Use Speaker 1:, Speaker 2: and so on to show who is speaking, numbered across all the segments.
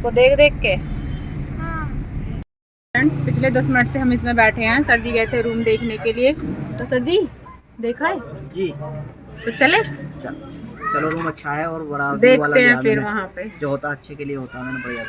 Speaker 1: को देख देख के। फ्रेंड्स पिछले 10 मिनट से हम इसमें बैठे हैं। सर जी गए थे रूम देखने के लिए। तो सर जी देखा है
Speaker 2: जी,
Speaker 1: तो चले
Speaker 2: चलो रूम अच्छा है और बड़ा
Speaker 1: देखते हैं फिर वहाँ पे
Speaker 2: जो होता अच्छे के लिए होता, मैंने बढ़िया।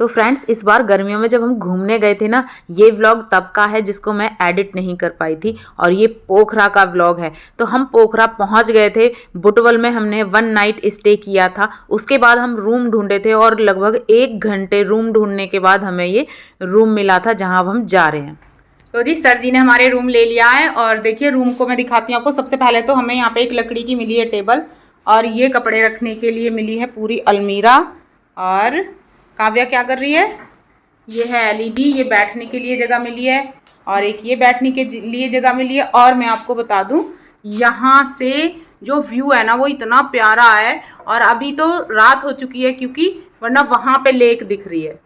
Speaker 3: तो फ्रेंड्स इस बार गर्मियों में जब हम घूमने गए थे ना, ये व्लॉग तब का है जिसको मैं एडिट नहीं कर पाई थी, और ये पोखरा का व्लॉग है। तो हम पोखरा पहुंच गए थे। बुटवल में हमने 1 नाइट स्टे किया था। उसके बाद हम रूम ढूंढे थे और लगभग 1 घंटे रूम ढूंढने के बाद हमें ये रूम मिला था जहां अब हम जा रहे हैं।
Speaker 1: तो जी सर जी ने हमारे रूम ले लिया है और देखिए रूम को मैं दिखाती हूँ आपको। सबसे पहले तो हमें यहाँ पे एक लकड़ी की मिली है टेबल, और ये कपड़े रखने के लिए मिली है पूरी अलमीरा। और काव्या क्या कर रही है, ये है एलईडी, ये बैठने के लिए जगह मिली है, और एक ये बैठने के लिए जगह मिली है। और मैं आपको बता दूं यहाँ से जो व्यू है ना वो इतना प्यारा है। और अभी तो रात हो चुकी है क्योंकि वरना वहाँ पे लेक दिख रही है,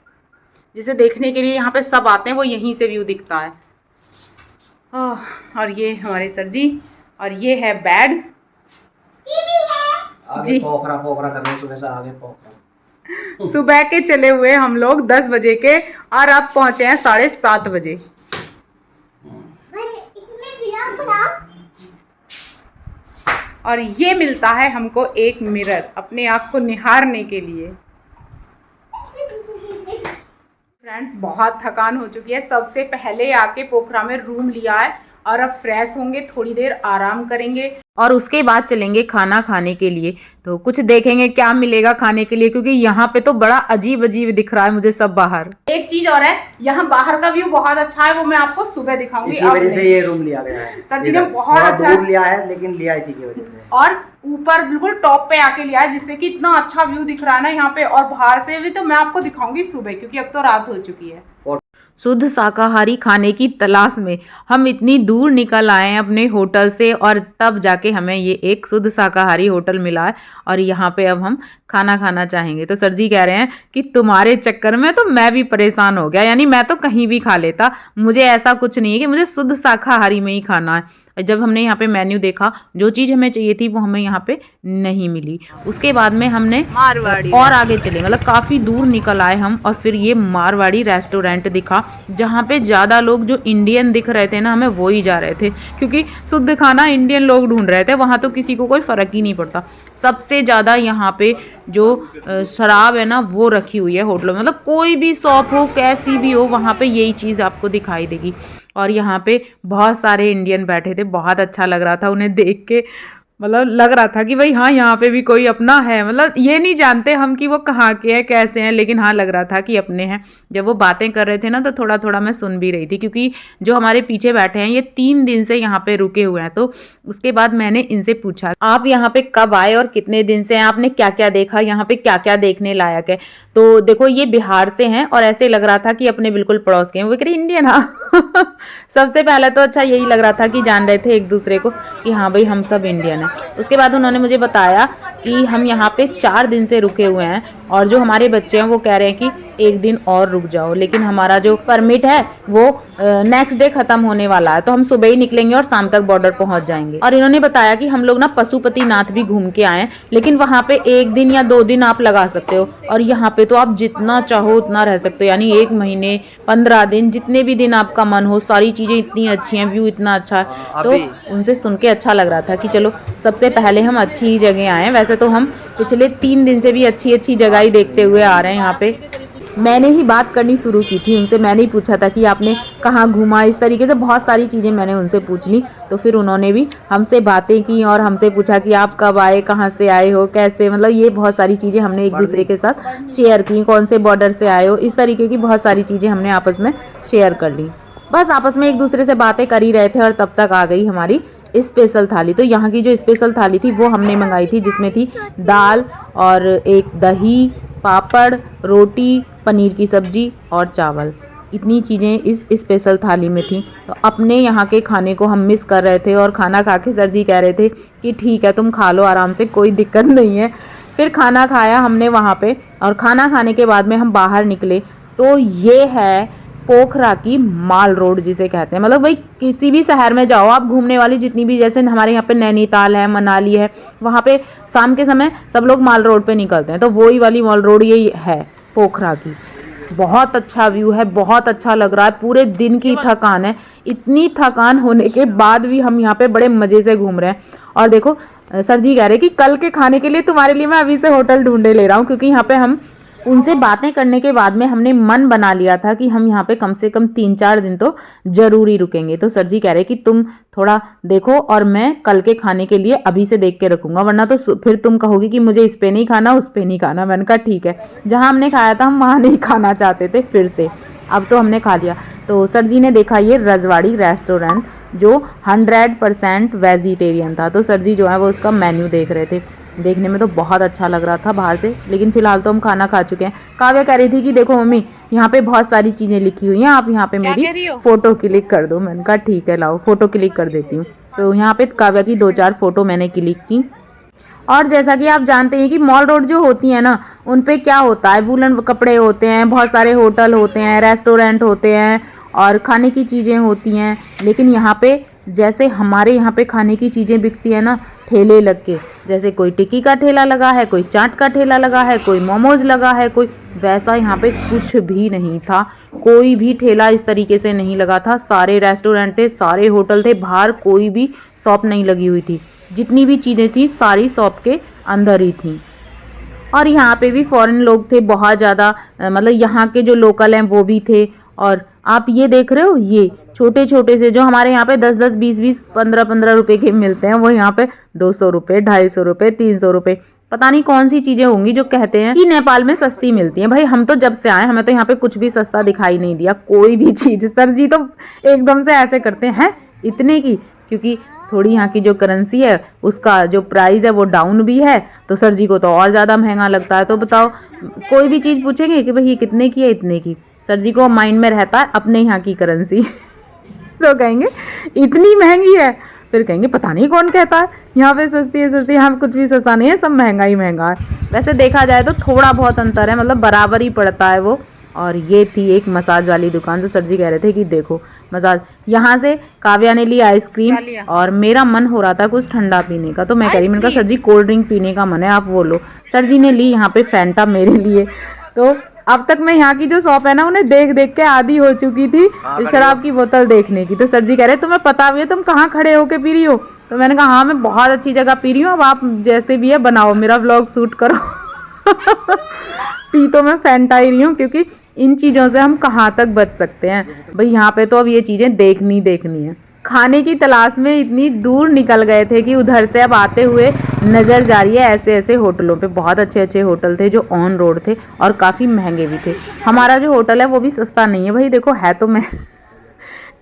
Speaker 1: जिसे देखने के लिए यहाँ पे सब आते हैं, वो यहीं से व्यू दिखता है। और ये हमारे सर जी, और ये है बेड
Speaker 2: आगे पोखरा पोखरा करने सुबह से आगे पोखरा।
Speaker 1: सुबह के चले हुए हम लोग 10 बजे के, और अब पहुंचे हैं 7:30 बजे। और ये मिलता है हमको एक मिरर अपने आप को निहारने के लिए। फ्रेंड्स बहुत थकान हो चुकी है। सबसे पहले आके पोखरा में रूम लिया है और अब फ्रेश होंगे, थोड़ी देर आराम करेंगे
Speaker 3: और उसके बाद चलेंगे खाना खाने के लिए। तो कुछ देखेंगे क्या मिलेगा खाने के लिए, क्योंकि यहाँ पे तो बड़ा अजीब अजीब दिख रहा है मुझे सब बाहर।
Speaker 1: एक चीज और है, यहाँ बाहर का व्यू बहुत अच्छा है, वो मैं आपको सुबह दिखाऊंगी।
Speaker 2: इसी वजह से ये रूम लिया गया है।
Speaker 1: सर जी ने बहुत अच्छा
Speaker 2: दूर लिया है, लेकिन लिया इसी की वजह से।
Speaker 1: और ऊपर बिल्कुल टॉप पे आके लिया है, जिससे कि इतना अच्छा व्यू दिख रहा है ना यहाँ पे। और बाहर से भी तो मैं आपको दिखाऊंगी सुबह, क्योंकि अब तो रात हो चुकी है।
Speaker 3: शुद्ध शाकाहारी खाने की तलाश में हम इतनी दूर निकल आए हैं अपने होटल से, और तब जाके हमें ये एक शुद्ध शाकाहारी होटल मिला है और यहाँ पे अब हम खाना खाना चाहेंगे। तो सर जी कह रहे हैं कि तुम्हारे चक्कर में तो मैं भी परेशान हो गया, यानी मैं तो कहीं भी खा लेता, मुझे ऐसा कुछ नहीं है कि मुझे शुद्ध शाकाहारी में ही खाना है। जब हमने यहाँ पे मेन्यू देखा, जो चीज़ हमें चाहिए थी वो हमें यहाँ पे नहीं मिली। उसके बाद में हमने
Speaker 1: मारवाड़ी
Speaker 3: और आगे चले, मतलब काफ़ी दूर निकल आए हम, और फिर ये मारवाड़ी रेस्टोरेंट दिखा, जहाँ पे ज़्यादा लोग जो इंडियन दिख रहे थे ना, हमें वो ही जा रहे थे, क्योंकि शुद्ध खाना इंडियन लोग ढूंढ रहे थे। वहाँ तो किसी को कोई फ़र्क ही नहीं पड़ता। सबसे ज़्यादा यहाँ पे जो शराब है ना वो रखी हुई है होटलों में, मतलब कोई भी शॉप हो कैसी भी हो, वहाँ पे यही चीज़ आपको दिखाई देगी। और यहाँ पे बहुत सारे इंडियन बैठे थे, बहुत अच्छा लग रहा था उन्हें देख के। मतलब लग रहा था कि भाई हाँ यहाँ पे भी कोई अपना है। मतलब ये नहीं जानते हम कि वो कहाँ के हैं कैसे हैं, लेकिन हाँ लग रहा था कि अपने हैं। जब वो बातें कर रहे थे ना तो थोड़ा थोड़ा मैं सुन भी रही थी, क्योंकि जो हमारे पीछे बैठे हैं ये 3 दिन से यहाँ पे रुके हुए हैं। तो उसके बाद मैंने इनसे पूछा आप यहाँ पे कब आए और कितने दिन से हैं, आपने क्या क्या देखा, यहाँ पे क्या क्या देखने लायक है। तो देखो ये बिहार से हैं और ऐसे लग रहा था कि अपने बिल्कुल पड़ोस के हैं। वो कह रही इंडियन। हाँ सबसे पहले तो अच्छा यही लग रहा था कि जान रहे थे एक दूसरे को कि हाँ भाई हम सब इंडियन हैं। उसके बाद उन्होंने मुझे बताया कि हम यहाँ पे 4 दिन से रुके हुए हैं, और जो हमारे बच्चे हैं वो कह रहे हैं कि 1 दिन और रुक जाओ, लेकिन हमारा जो परमिट है वो नेक्स्ट डे खत्म होने वाला है। तो हम सुबह ही निकलेंगे और शाम तक बॉर्डर पहुंच जाएंगे। और इन्होंने बताया कि हम लोग ना पशुपतिनाथ भी घूम के आए, लेकिन वहाँ पे 1 दिन या 2 दिन आप लगा सकते हो, और यहाँ पे तो आप जितना चाहो उतना रह सकते हो, यानी 1 महीने 15 दिन जितने भी दिन आपका मन हो। सारी चीज़ें इतनी अच्छी हैं, व्यू इतना अच्छा है। तो उनसे सुन के अच्छा लग रहा था कि चलो सबसे पहले हम अच्छी ही जगह आए हैं। वैसे तो हम पिछले 3 दिन से भी अच्छी अच्छी जगह ही देखते हुए आ रहे हैं यहाँ पे। मैंने ही बात करनी शुरू की थी उनसे, मैंने ही पूछा था कि आपने कहाँ घूमा, इस तरीके से बहुत सारी चीज़ें मैंने उनसे पूछ ली। तो फिर उन्होंने भी हमसे बातें की और हमसे पूछा कि आप कब आए, कहाँ से आए हो, कैसे, मतलब ये बहुत सारी चीज़ें हमने एक दूसरे के साथ शेयर की। कौन से बॉर्डर से आए हो, इस तरीके की बहुत सारी चीज़ें हमने आपस में शेयर कर ली। बस आपस में एक दूसरे से बातें कर ही रहे थे, और तब तक आ गई हमारी स्पेशल थाली। तो यहाँ की जो स्पेशल थाली थी वो हमने मंगाई थी, जिसमें थी दाल और एक दही, पापड़, रोटी, पनीर की सब्जी और चावल। इतनी चीज़ें इस स्पेशल थाली में थी। तो अपने यहाँ के खाने को हम मिस कर रहे थे, और खाना खा के सर जी कह रहे थे कि ठीक है तुम खा लो आराम से, कोई दिक्कत नहीं है। फिर खाना खाया हमने वहाँ पे, और खाना खाने के बाद में हम बाहर निकले तो ये है पोखरा की माल रोड जिसे कहते हैं। मतलब भाई किसी भी शहर में जाओ आप, घूमने वाली जितनी भी, जैसे हमारे यहाँ पे नैनीताल है, मनाली है, वहाँ पे शाम के समय सब लोग माल रोड पे निकलते हैं, तो वही वाली माल रोड ये है पोखरा की। बहुत अच्छा व्यू है, बहुत अच्छा लग रहा है। पूरे दिन की थकान है, इतनी थकान होने के बाद भी हम यहाँ पे बड़े मज़े से घूम रहे हैं। और देखो सर जी कह रहे कि कल के खाने के लिए तुम्हारे लिए मैं अभी से होटल ढूंढे ले रहा हूँ, क्योंकि यहाँ पे हम उनसे बातें करने के बाद में हमने मन बना लिया था कि हम यहाँ पे कम से कम 3-4 दिन तो जरूर ही रुकेंगे। तो सर जी कह रहे कि तुम थोड़ा देखो और मैं कल के खाने के लिए अभी से देख के रखूंगा, वरना तो फिर तुम कहोगी कि मुझे इस पे नहीं खाना उस पे नहीं खाना। मैंने कहा ठीक है, जहाँ हमने खाया था हम वहाँ नहीं खाना चाहते थे फिर से, अब तो हमने खा लिया। तो सर जी ने देखा ये रजवाड़ी रेस्टोरेंट जो 100% वेजिटेरियन था। तो सर जी जो है वो उसका मेन्यू देख रहे थे। देखने में तो बहुत अच्छा लग रहा था बाहर से, लेकिन फिलहाल तो हम खाना खा चुके हैं। काव्या कह रही थी कि देखो मम्मी यहाँ पे बहुत सारी चीज़ें लिखी हुई हैं, आप यहाँ पे मेरी फ़ोटो क्लिक कर दो। मैंने कहा ठीक है लाओ फ़ोटो क्लिक कर देती हूँ। तो यहाँ पे काव्या की 2-4 फ़ोटो मैंने क्लिक की। और जैसा कि आप जानते हैं कि मॉल रोड जो होती है ना, उन पे क्या होता है, वूलन कपड़े होते हैं, बहुत सारे होटल होते हैं, रेस्टोरेंट होते हैं और खाने की चीज़ें होती हैं। लेकिन यहाँ पे जैसे हमारे यहाँ पे खाने की चीज़ें बिकती है ना, ठेले लग के, जैसे कोई टिक्की का ठेला लगा है, कोई चाट का ठेला लगा है, कोई मोमोज लगा है, कोई वैसा यहाँ पे कुछ भी नहीं था। कोई भी ठेला इस तरीके से नहीं लगा था। सारे रेस्टोरेंट थे, सारे होटल थे, बाहर कोई भी शॉप नहीं लगी हुई थी। जितनी भी चीज़ें थी सारी शॉप के अंदर ही थी। और यहाँ पे भी फॉरेन लोग थे बहुत ज़्यादा, मतलब यहाँ के जो लोकल हैं वो भी थे। और आप ये देख रहे हो, ये छोटे छोटे से जो हमारे यहाँ पे 10-10, 20-20, 15-15 रुपए के मिलते हैं, वो यहाँ पे 200 रुपये, 250 रुपये, 300 रुपये, पता नहीं कौन सी चीज़ें होंगी जो कहते हैं कि नेपाल में सस्ती मिलती हैं। भाई हम तो जब से आए हमें तो यहाँ पे कुछ भी सस्ता दिखाई नहीं दिया, कोई भी चीज़। सर जी तो एकदम से ऐसे करते हैं इतने की, क्योंकि थोड़ी यहाँ की जो करेंसी है उसका जो प्राइस है वो डाउन भी है, तो सर जी को तो और ज़्यादा महंगा लगता है। तो बताओ, कोई भी चीज़ पूछेंगे कि भाई ये कितने की है, इतने की, सर जी को माइंड में रहता है अपने यहाँ की करेंसी तो कहेंगे इतनी महंगी है, फिर कहेंगे पता नहीं कौन कहता है यहाँ पे सस्ती है, सस्ती है। यहाँ पे कुछ भी सस्ता नहीं है, सब महंगा ही महंगा है। वैसे देखा जाए तो थोड़ा बहुत अंतर है, मतलब बराबर ही पड़ता है वो। और ये थी एक मसाज वाली दुकान। तो सर जी कह रहे थे कि देखो मसाज, यहाँ से काव्या ने ली आइसक्रीम और मेरा मन हो रहा था कुछ ठंडा पीने का, तो मैं कह रही, मैंने कहा सर जी कोल्ड ड्रिंक पीने का मन है, आप वो लो। सर जी ने ली यहाँ पे फैंटा मेरे लिए। तो अब तक मैं यहाँ की जो शॉप है ना, उन्हें देख देख के आदी हो चुकी थी शराब की बोतल देखने की। तो सर जी कह रहे तुम्हें पता भी है तुम कहाँ खड़े होके पी रही हो? तो मैंने कहा हाँ मैं बहुत अच्छी जगह पी रही हूँ, अब आप जैसे भी है बनाओ, मेरा व्लॉग शूट करो पी तो मैं फैंटा ही रही हूँ, क्योंकि इन चीज़ों से हम कहाँ तक बच सकते हैं भाई। यहाँ पे तो अब ये चीज़ें देखनी है। खाने की तलाश में इतनी दूर निकल गए थे कि उधर से अब आते हुए नज़र जा रही है ऐसे ऐसे होटलों पे। बहुत अच्छे अच्छे होटल थे जो ऑन रोड थे और काफ़ी महंगे भी थे। हमारा जो होटल है वो भी सस्ता नहीं है भाई, देखो है तो मैं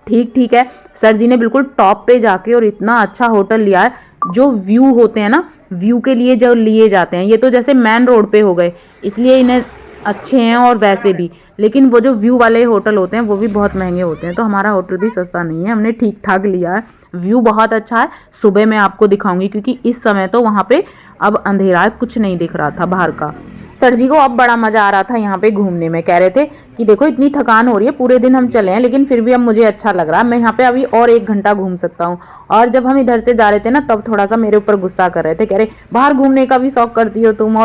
Speaker 3: ठीक है। सर जी ने बिल्कुल टॉप पे जाके और इतना अच्छा होटल लिया है। जो व्यू होते हैं ना, व्यू के लिए जो लिए जाते हैं, ये तो जैसे मेन रोड पे हो गए इसलिए इन्हें अच्छे हैं, और वैसे भी, लेकिन वो जो व्यू वाले होटल होते हैं वो भी बहुत महंगे होते हैं। तो हमारा होटल भी सस्ता नहीं है, हमने ठीक ठाक लिया है। व्यू बहुत अच्छा है, सुबह मैं आपको दिखाऊंगी, क्योंकि इस समय तो वहाँ पे अब अंधेरा है, कुछ नहीं दिख रहा था बाहर का। सर जी को अब बड़ा मज़ा आ रहा था यहाँ पे घूमने में। कह रहे थे कि देखो इतनी थकान हो रही है, पूरे दिन हम चले हैं लेकिन फिर भी अब मुझे अच्छा लग रहा है, मैं यहाँ पे अभी और 1 घंटा घूम सकता हूँ। और जब हम इधर से जा रहे थे ना, तब थोड़ा सा मेरे ऊपर गुस्सा कर रहे थे, कह रहे बाहर घूमने का भी शौक करती हो तुम,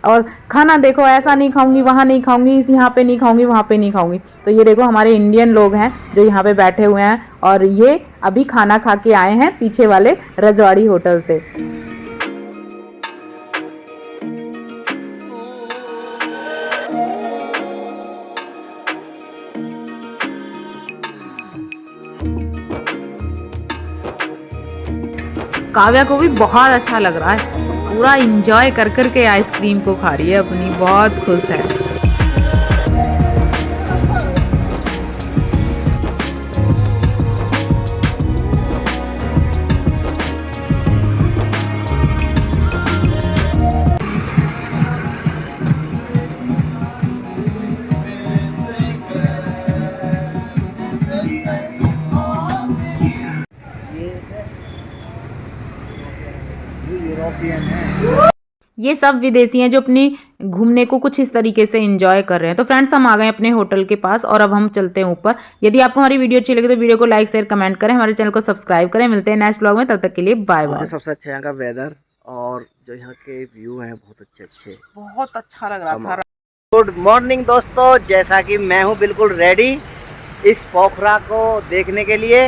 Speaker 3: और खाना देखो ऐसा नहीं खाऊंगी, वहाँ नहीं खाऊंगी, इस यहाँ पे नहीं खाऊंगी, वहाँ पे नहीं खाऊंगी। तो ये देखो हमारे इंडियन लोग हैं जो यहाँ पे बैठे हुए हैं, और ये अभी खाना खा के आए हैं पीछे वाले रजवाड़ी होटल से। काव्या को भी बहुत अच्छा लग रहा है, पूरा इंजॉय कर कर के आइसक्रीम को खा रही है अपनी, बहुत खुश है। ये सब विदेशी हैं जो अपनी घूमने को कुछ इस तरीके से एंजॉय कर रहे हैं। तो फ्रेंड्स हम आ गए अपने होटल के पास और अब हम चलते हैं ऊपर। यदि आपको हमारी वीडियो अच्छी लगे तो वीडियो को लाइक शेयर कमेंट करें, हमारे चैनल को सब्सक्राइब करें। मिलते हैं नेक्स्ट ब्लॉग में, तब तक के लिए बाय बाय।
Speaker 2: सबसे अच्छा यहाँ का वेदर और जो यहाँ के व्यू हैं बहुत अच्छे,
Speaker 1: बहुत अच्छा लग रहा था।
Speaker 2: गुड मॉर्निंग दोस्तों, जैसा कि मैं हूं बिल्कुल रेडी इस पोखरा को देखने के लिए।